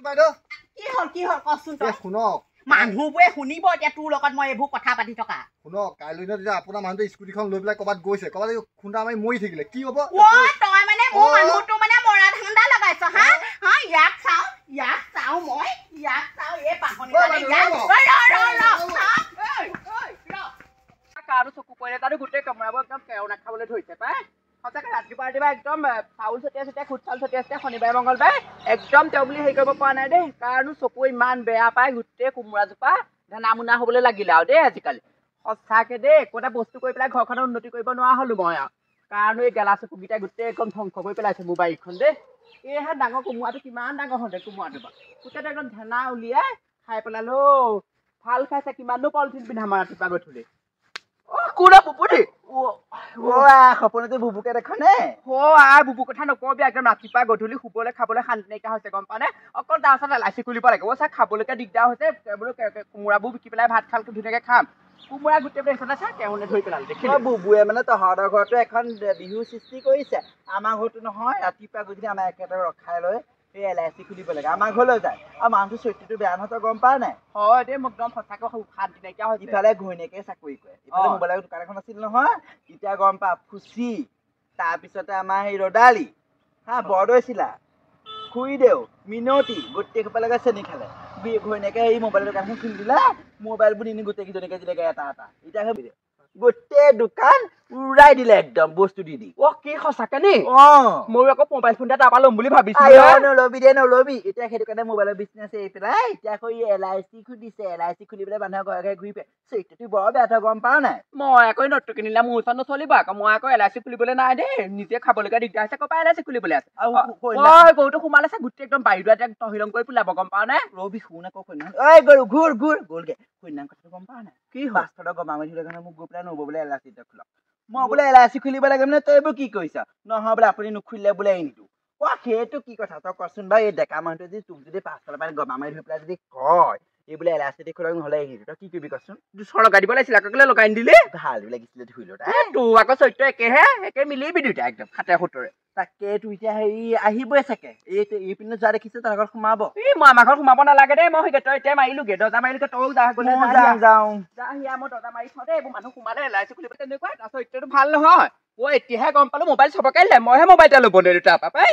বাইদেউ কি হল কচোন তই শুনক মানুহবোৰে শুনিব এতিয়া তোৰ লগত মই এইবোৰ কথা পাতি থকা শুনক কাইলৈ যেতিয়া আপোনাৰ মানুহটোৱে স্কুটিখন লৈ পেলাই ক'ৰবাত গৈছে ক'ৰবাত খুন্দা মাৰি মৰি থাকিলে কি হ'ব তই মানে মোৰ মানুহটো মানে মৰা ধান্দা লগাইছ হা ইয়াক চাওঁ মই এই পাহনি কাৰো চকু পৰিলে তাতো গোটেই কামৰাবোৰ একদম কেও নাখাবলৈ ধৰিছে পাই সঁচাকে ৰাতিপুৱা একদম চাউল ছটিয়াই খুদ চাউল ছটিয়াই শনিবাৰে মংগলবাৰে একদম তেওঁ বুলি হেৰি কৰিব পৰা নাই দেই কাৰণো চকু ইমান বেয়া পায় গোটেই কোমোৰাজোপা নামুনা হবলৈ লাগিলে আৰু দেই আজিকালি সঁচাকে দেই একো এটা বস্তু কৰি পেলাই ঘৰখনৰ উন্নতি কৰিব নোৱাৰা হলো মই আৰু কাৰণ এই গেলা চকুকেইটাই গোটেই একদম ধ্বংস কৰি পেলাইছে মোৰ বাৰীখন দেই এইহে ডাঙৰ কোমোৰাটো কিমান ডাঙৰ হওঁতে কোমোৰাটো বা গোটেইটো একদম ধেনা উলিয়াই খাই পেলালো ভাল খাইছে কিমানো পলিথিন পিন্ধা আমাৰ ৰাতিপুৱা গধূলি সপোনতে বুবুকে দেখনে বুবু কথা নকবি একদম ৰাতিপুৱা গধূলি শুবলৈ খাবলৈ শান্তি নাইকিয়া হৈছে গম পানে অকল তাৰ ওচৰত এলাইচি খুলিব লাগে চা খাবলৈকে দিগদাৰ হৈছে বোলো কোমোৰাবোৰ বিকি পেলাই ভাত খাল ধুনীয়াকে খাম কোমোৰা গোটেই পেলাই চা কেউনে ধৰি পেলাল দেখিলে বুবুৱে মানে তহঁতৰ ঘৰতো এখন বিহু সৃষ্টি কৰিছে আমাৰ ঘৰতো নহয় ৰাতিপুৱা গধূলি আমাৰ একেবাৰে ৰখাই লৈ এই এলাইচি খুলিব লাগে আমাৰ ঘৰলৈ যায় আৰু মানুহটো চৰিত্ৰটো বেয়া নহয় তই গম পাৱ নাই হয় দেই মোক একদম সঁচাকৈ শান্তি নাইকিয়া হৈছে ইফালে ঘৈণীয়েকে চাকৰি কৰে ইফালে মোবাইলৰ দোকান এখন আছিল নহয় তেতিয়া গম পা ফুচি তাৰপিছতে আমাৰ সেই ৰদালি বৰদৈ চিলা খুৰীদেউ মিনতি গোটেই সোপালৈকে চেনি খালে ঘৈণীয়েকে এই মোবাইলৰ দোকানখন খুলি দিলে মোবাইলবোৰ নি গোটেইকেইজনীকে দিলেগে এটা এতিয়া গোটেই দোকান উৰাই দিলে একদম বস্তু দি কি সঁচাকে নি মই আকৌ মোবাইল ফোন এটা তাৰপৰা ল'ম বুলি ভাবিছো নলবি এতিয়া সেইটো কাৰণে মোবাইলৰ বিজনেছ এৰি পেলাই এতিয়া আকৌ LIC খুলিছে LIC খুলি পেলাই মানুহৰ ঘৰে ঘৰে ঘূৰি চৰিত্ৰটো বৰ বেয়া তই গম পাৱ নাই মই আকৌ নটটো কিনিলে মোৰ ওচৰত নচলিব আকৌ মই আকৌ LIC খুলিবলৈ নাই দেই নিজে খাবলৈকে দিগদাৰ হৈছে ক'ৰপৰা LIC খুলিবলৈ আছে গৰুটো সোমালে আছে গোটেই একদম বাৰীটো তহিলং কৰি পেলাব গম পাৱ নাই ৰবি শুন আকৌ গৰু ঘূৰ গ'লগে সন্যান কথাটো গম পাৱ নাই কি বাস্তৱত গমা মাৰি ধৰিলে কাৰণে মোক গৈ পেলাই নব বোলে LIC খোলক মই বোলে LIC খুলিব লাগে মানে তই এইবোৰ কি কৰিছ নহয় বোলে আপুনি নুখুলিলে বোলে এৰি নিদিওঁ সেইটো কি কথা তই কচোন বাৰু এই ডেকা মানুহটোৱে যদি তোক যদি পাছফালৰ পৰা গমা মাৰি ধৰি পেলাই যদি কয় এই বোলে LIC খোলক নহ'লে এৰি নিদিওঁ তই কি কৰিবি কচোন দুচৰ লগাই দিব লাগিছিল আকৌ লগাই নিদিলি ভাল লাগিছিলে ধুই ল তোৰ আকৌ চৰিত্ৰ একে মিলিবি দুইটা একদম হাতে সুতৰে তাকে তোৰ এতিয়া হেৰি আহিবই চাগে এই পিনে যোৱা দেখিছো তাৰ ঘৰত সোমাব মই আমাৰ ঘৰত সোমাব নালাগে দেই মই তই এতিয়া মাৰিলোগে দৰ্জা মাৰিলোগে তইও যাওঁ মই দৰ্জা মাৰি থওঁ দেই এইবোৰ মানুহ সোমালে LIC খুলিব তেনেকুৱা তাৰ চৰিত্ৰটো ভাল নহয় এতিয়াহে গম পালো মোবাইল চবকে দিলে মইহে মোবাইল এটা ল'ব নোৱাৰিলো তাৰপৰা পাই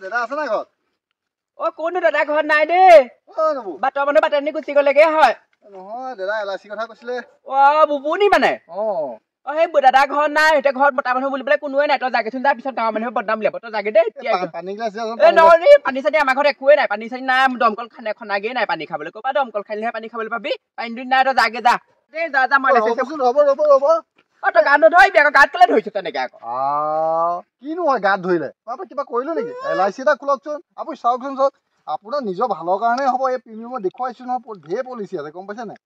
দাদা আছে নাই ঘৰত কোনটো দাদা ঘৰত নাই দেই বাটৰ মানুহ বাটনি গুচি গলেগে হয় নহয় দাদা LIC কথা কৈছিলে বুবু নি মানে সেই দাদা ঘৰত নাই এতিয়া ঘৰত মতা মানুহ বুলি পেলাই কোনোৱে নাই তই জাগেচোন তাৰ পিছত গাঁৱৰ মানুহে বদনাম উলিয়াব তই জাগে দেই পানী চানী আমাৰ ঘৰত একোৱে নাই পানী চানী নাই দমকল খনাগেই নাই পানী খাবলৈ ক'ৰপৰা দমকল খালিহে পানী খাবলৈ পাবি পানী দুই নাই তই জাগে যা মই তই গাত নধৰিবি আকৌ গাত কেলে ধৰিছো তেনেকে আকৌ কিনো হয় গাত ধৰিলে কিবা কৰিলো নেকি LIC এটা খোলকচোন আপুনি চাওকচোন চাওক আপোনাৰ নিজৰ ভালৰ কাৰণে হ'ব এই প্ৰিমিয়ামত দেখুৱাইছো নহয় ঢেৰ পলিচি আছে গম পাইছে নাই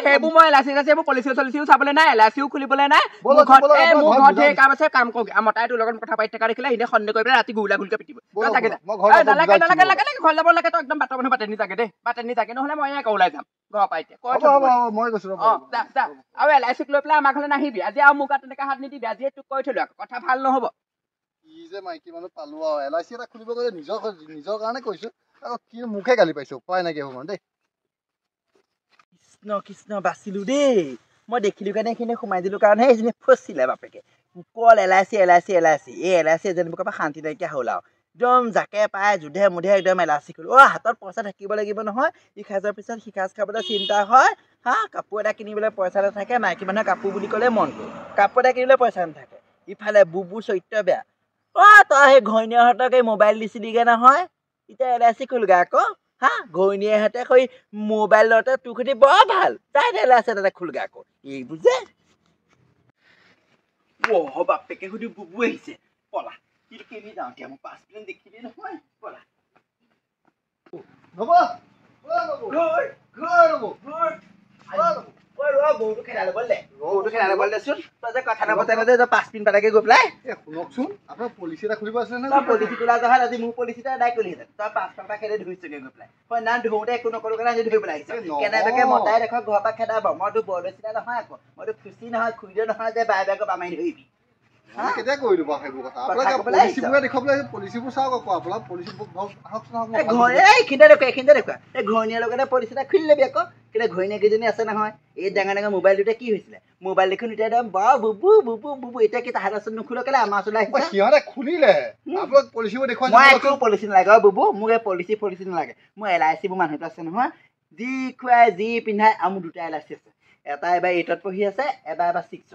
সেইবোৰ মই LIC এইবোৰ পলিচিও চলিচিও চাবলৈ নাই LICও খুলিবলৈ নাই মোৰ ঘৰত ঢেৰ কাম আছে কাম কৰো মতাই তোৰ লগত কথা পাতি থকা দেখিলে সিহঁতে সন্দেহ কৰি পেলাই ৰাতি গুলা গুলকে পিটিব নালাগে ঘৰ যাব লাগে তই একদম বাটৰ মানুহ বাটেনি যাগে দেই বাটেনি যাগে নহ'লে মই আকৌ ওলাই যাম ঘৰৰ পৰা এতিয়া আৰু LIC লৈ পেলাই আমাৰ ঘৰলৈ নাহিবি আজি আৰু মোক তেনেকে হাত নিদিবি আজি তোক কৈ থলো কথা ভাল নহ'ব কি যে মাইকী মানুহ পালো আৰু LIC এটা খুলিব গ'লে নিজৰ কাৰণে কৈছো আকৌ কি মুখে গালি পাইছো উপায় নাইকিয়া হ'ব দেই কৃষ্ণ বাচিলো দেই মই দেখিলো কাৰণে এইখিনি সোমাই দিলো কাৰণে সেইজনী ফচিলে বাপেকে অকল LIC এই LIC এজনীবোৰৰ পৰা শান্তি নাইকিয়া হ'ল আৰু একদম জাকে পায় যুধে মুধে একদম LIC খোলো হাতত পইচা থাকিব লাগিব নহয় ইসাজৰ পিছত সিসাজ খাবলৈ চিন্তা হয় কাপোৰ এটা কিনিবলৈ পইচা নাথাকে মাইকী মানুহে কাপোৰ বুলি ক'লে মনটো কাপোৰ এটা কিনিবলৈ পইচা নাথাকে ইফালে বুবু চৰিত্ৰ বেয়া তই সেই ঘৈণীয়েহঁতক এই মোবাইল দিছিলিগে নহয় এতিয়া LIC খোলগে আকৌ ঘৈণীয়েহঁতে সেই মোবাইলতে তোৰ সৈতে বৰ ভাল তাই LIC এটা খোলগে আকৌ এইবোৰ যে বাপেকে সুধি বুবু আহিছে পলা কেনি যাওঁ এতিয়া মোক 5 মিনিট দেখিলি নহয় পলা গৰুটো খেলাই ল'ব দেচোন তই যে কথা নপতাই যে 5 মিনিট পাতাকে গৈ পেলাই শুনকচোন আপোনাৰ পলিচি এটা খুলিব আছে নহয় পলিচি তোলা জহাত আজি মোৰ পলিচিটা এদাই কৰিলিহেঁতেন তই 5 টকা খেলে ধুইছগে গৈ পেলাই হয় না ধুওঁতে একো নকৰো কাৰণে আজি ধুই পেলাই আহিছ কেনেবাকে মতাই দেখক ঘৰৰ পৰা খেদাব মইতো বৰদৈচিলা নহয় আকৌ মইতো খুচি নহয় খুৰীদেউ নহয় যে বাই বাই বামাই ধৰিবি কেতিয়া কৰিলো বাৰু সেইবোৰ কথা আপোনালোকে পলিচিবোৰে দেখুৱাবলৈ পলিচিবোৰ চাওক আকৌ আপোনাক পলিচিবোৰ এইখিনিতে দেখুৱা এই ঘৈণীয়াৰ লগতে পলিচি এটা খুলি ল'বি আকৌ কিন্তু ঘৈণীয়েকেইজনী আছে নহয় এই ডাঙৰ ডাঙৰ মোবাইল দুটা কি হৈছিলে মোবাইল দেখোন এতিয়া একদম বা বুবু বুবু বুবু এতিয়া কি তাহাঁতৰ ওচৰত নুখুলো কেলে আমাৰ ওচৰলৈ আহিছে সিহঁতে খুলিলে আপোনাক পলিচিবোৰ দেখুৱাই মই একো পলিচি নালাগে অ বুবু মোক এই পলিচি নালাগে মোৰ LIC বোৰ মানুহটো আছে নহয় যি খুৱাই যি পিন্ধাই আৰু মোৰ দুটা LIC আছে এটা এবাৰ 8ত পঢ়ি আছে এটা এবাৰ 6ত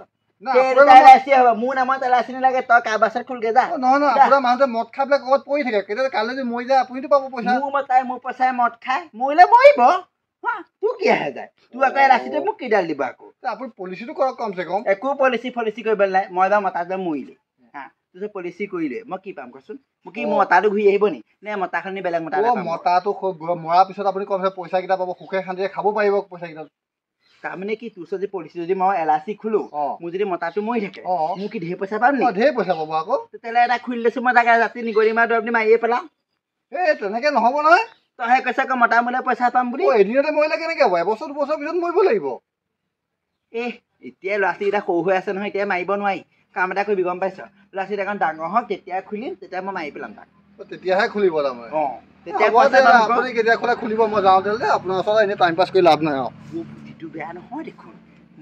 LIC হ'ব মোৰ নামত LIC নালাগে তই কাৰোবাৰ ওচৰত খুলগে যা নহয় আপোনাৰ মানুহটোৱে মদ খাই পেলাই ক'ৰবাত পৰি থাকে কেতিয়া কাইলৈ যদি মৰি যায় আপুনিতো পাব পইচা মোৰ পইচাই মদ খাই মৰিলে মৰিব তোৰ কি আহে যায় তোৰ আকৌ LICটো মোক কিডাল দিব আকৌ আপুনি পলিচিটো কৰক কমচে কম একো পলিচি কৰিব নাই মই বা মতাটো মৰিলে তুই পলিচি কৰিলে মই কি পাম কচোন মোক কি মতাটো ঘূৰি আহিব নি নে মতাখন নি বেলেগ মতাটো মৰাৰ পিছত আপুনি কমচে পইচা কেইটা পাব সুখে শান্তিৰে খাব পাৰিব পইচা কেইটা তাৰমানে কি তোৰ যদি পলিচি যদি মই LIC খোলো মোৰ যদি মতাটো মৰি থাকে মোক কি ঢেৰ পইচা পাম নি ঢেৰ পইচা পাব আকৌ তেতিয়াহ'লে এটা খুলি লৈছো মই তাকে ৰাতি নিগৰি মাৰ দৰৱ মাৰিয়ে পেলাম তেনেকে নহ'ব নহয় তইহে কৈছ আকৌ মতা মোলে পইচা পাম বুলি এদিনতে মৰিলে কেনেকে হ'ব এবছৰ দুবছৰ পিছত মৰিব লাগিব এতিয়া ল'ৰা ছোৱালীকেইটা সৰু হৈ আছে নহয় এতিয়া মাৰিব নোৱাৰি কাম এটা কৰিবি গম পাইছ ল'ৰা ছোৱালী এখন ডাঙৰ হওক তেতিয়া খুলিম তেতিয়া মই মাৰি পেলাম তাক তেতিয়াহে খুলিব তাৰমানে তেতিয়া কেতিয়া খোলা খুলিব মই যাওঁতে আপোনাৰ ওচৰত এনেই টাইম পাছ কৰি লাভ নাই বুদ্ধিটো বেয়া নহয় দেখোন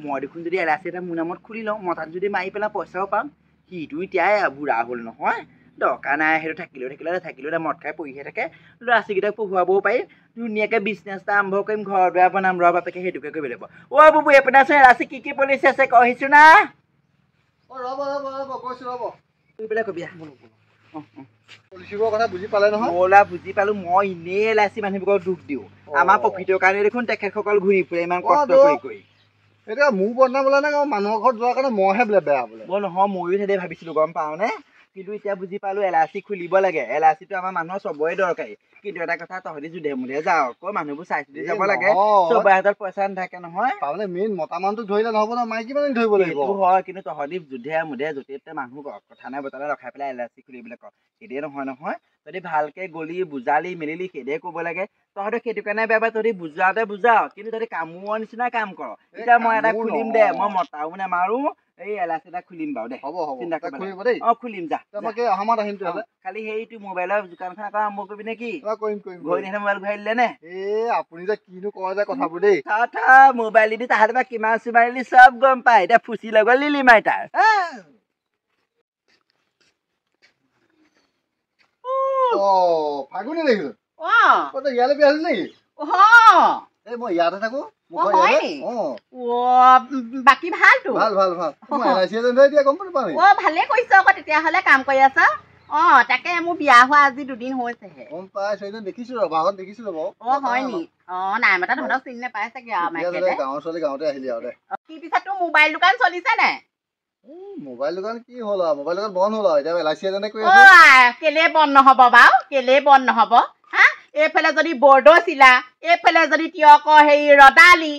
মই দেখোন যদি LIC এটা মোৰ নামত খুলি লওঁ মই তাত যদি মাৰি পেলাই পইচাও পাম সিটো এতিয়া বুঢ়া হ'ল নহয় দৰকাৰ নাই সেইটো থাকিলেও মদ খাই পঢ়িহে থাকে ল'ৰা ছোৱালীকেইটাক পঢ়ুৱাবও পাৰিম ধুনীয়াকৈ বিজনেছ এটা আৰম্ভ কৰিম ঘৰ দুৱাৰ বনাম ৰ বাপেকে সেইটোকে কৰিব লাগিব বুবু আপোনাৰ চোন LIC কি পলিচি আছে কৈছো না পলিচিবোৰৰ কথা বুজি পালে নহয় বুজি পালো মই এনেই LIC মানুহবোৰক দুখ দিওঁ আমাৰ প্ৰফিটৰ কাৰণে দেখোন তেখেতসকল ঘূৰি ফুৰে ইমান কষ্ট কৰি এতিয়া মোৰ বদনাম বোলে নে মানুহৰ ঘৰত যোৱাৰ কাৰণে মইহে বোলে বেয়া বোলে নহয় ময়ো সেইদৰে ভাবিছিলো গম পাওঁ নে কিন্তু এতিয়া বুজি পালো LIC খুলিব লাগে LICটো আমাৰ মানুহৰ চবৰে দৰকাৰী কিন্তু এটা কথা তহঁতি যুধে মুধে যাওঁ আকৌ মানুহবোৰ চাই চিতি যাব লাগে চবৰে হাতত পইচা নাথাকে নহয় তাৰমানে মেইন মতা মানুহটোক ধৰিলে নহ'ব নহয় মাইকী মানুহ ধৰিব লাগিব হয় কিন্তু তহঁতি যুধে মুধে য'তে মানুহ কথা নাই বতৰা ৰখাই পেলাই LIC খুলিবলৈ কওঁ সেইদৰে নহয় যদি ভালকে গলি বুজালি মেলিলি সেইদৰে ক'ব লাগে তহঁতে সেইটো কাৰণে বেয়া পাই তহঁতি বুজাও কিন্তু তহঁতি কামোৰৰ নিচিনা কাম কৰ এতিয়া মই এটা খুলিম দে মই মতাও নেমাৰো এই LIC এটা খুলিম বাৰু দে হ'ব চিন্তা খুলিব দেই খুলিম যা অহামাত আহিম খালি সেইটো মোবাইলৰ দোকানখন আকৌ আৰম্ভ কৰিবি নে কি কৰিম ঘৈণীয়ে মোবাইল ঘূৰাই দিলে নে আপুনি যে কিনো কয় যে কথাবোৰ দেই মোবাইল দি তাহাঁতে বা কিমান চুমাৰিলি চব গম পায় এতিয়া ফুচি লগত লিলি মাৰি তাৰ ফাগুনি দেখিলো ইয়ালৈ বিয়া আহিলি নেকি মই ইয়াতে থাকো বাকী ভালতো ভাল ভালে কৰিছ আকৌ তেতিয়াহ'লে কাম কৰি আছ তাকে মোৰ বিয়া হোৱা আজি 2 দিন হৈছেহে গম পাইছো এদিন দেখিছো ৰবা দেখিছিলো বাৰু হয় নি নাই মাতা তহঁতক চিনি নাপাই চাগে গাঁৱৰ ছোৱালী গাঁৱতে আহিলি আৰু কি পিছত তোৰ মোবাইল দোকান চলিছে নাই মোবাইল দোকান কি হ'ল আৰু মোবাইল দোকান বন্ধ হ'ল আৰু এতিয়া LIC এজনে কৰি কেলে বন্ধ নহব বাৰু কেলে বন্ধ নহব এইফালে যদি বৰ্ড চিলা এইফালে যদি তিয়কৰ হেৰি ৰদালি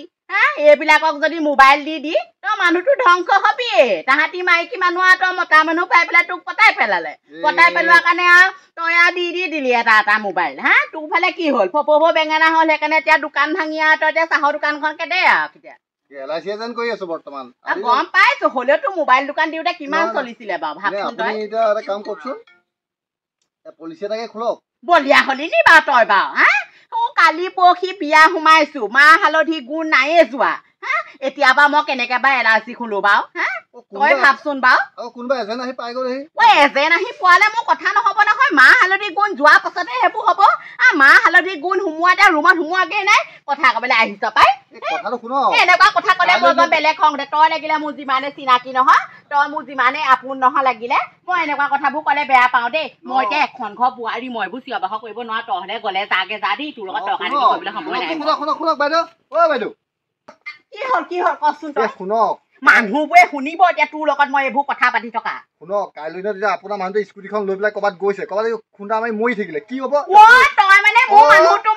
এইবিলাকক যদি মোবাইল দি তই মানুহটো ধ্বংস হবিয়ে তাহাঁতি মাইকী মানুহ আৰু তই মতা মানুহ পাই পেলাই তোক পতাই পেলালে পতাই পেলোৱাৰ কাৰণে আৰু তই আৰু দি দিলি এটা মোবাইল তোৰ ফালে কি হ'ল ফপৌ বেঙেনা হ'ল সেইকাৰণে এতিয়া দোকান ভাঙি আৰু তই এতিয়া চাহৰ দোকানখনকে দে আৰু কেতিয়া LIC এজন কৰি আছো বৰ্তমান গম পাইছো হ'লেও তোৰ মোবাইল দোকান দিওঁতে কিমান চলিছিলে বাৰু ভাবচোন তই এতিয়া এটা কাম কৰকচোন পলিচি এটাকে খোলক বলিয়া হলি নি বাৰু তই বাৰু কালি পৰহি বিয়া সোমাইছো মাহ হালধি গুণ নাইয়ে যোৱা এতিয়া বাৰু মই কেনেকে বা LIC খোলো বাৰু তই ভাবচোন বাৰু কোনোবা এজেণ্ট আহি পাই গ'লহি এজেণ্ট আহি পোৱালে মোৰ কথা নহ'ব নহয় মাহ হালধি গুণ যোৱাৰ পাছতে সেইবোৰ হ'ব মাহ হালধি গুণ সোমোৱাতে ৰুমত সোমোৱাগৈ নাই কথা ক'বলৈ আহিছ পাই এনেকুৱা কথা ক'লে মই বেলেগ খং দে তই লাগিলে মোৰ যিমানে চিনাকি নহয় তই মোৰ যিমানে আপোন নহয় লাগিলে মই এনেকুৱা কথাবোৰ ক'লে বেয়া পাওঁ দেই মই এতিয়া এখন ঘৰ বোৱাৰী মই এইবোৰ চিঞৰ বাখৰ কৰিব নোৱাৰো তহঁতে গ'লে যাগে যা দেই তোৰ লগত তৰ্কাৰী কৰিবলৈ সময় নাই বাইদেউ কি হ'ল কচোন তই শুনক মানুহবোৰে শুনিব এতিয়া তোৰ লগত মই এইবোৰ কথা পাতি থকা শুনক কাইলৈ যেতিয়া আপোনাৰ মানুহটোৱে স্কুটিখন লৈ পেলাই ক'ৰবাত গৈছে ক'ৰবাত খুন্দা মাৰি মৰি থাকিলে কি হ'ব তই মানে মোৰ মানুহটো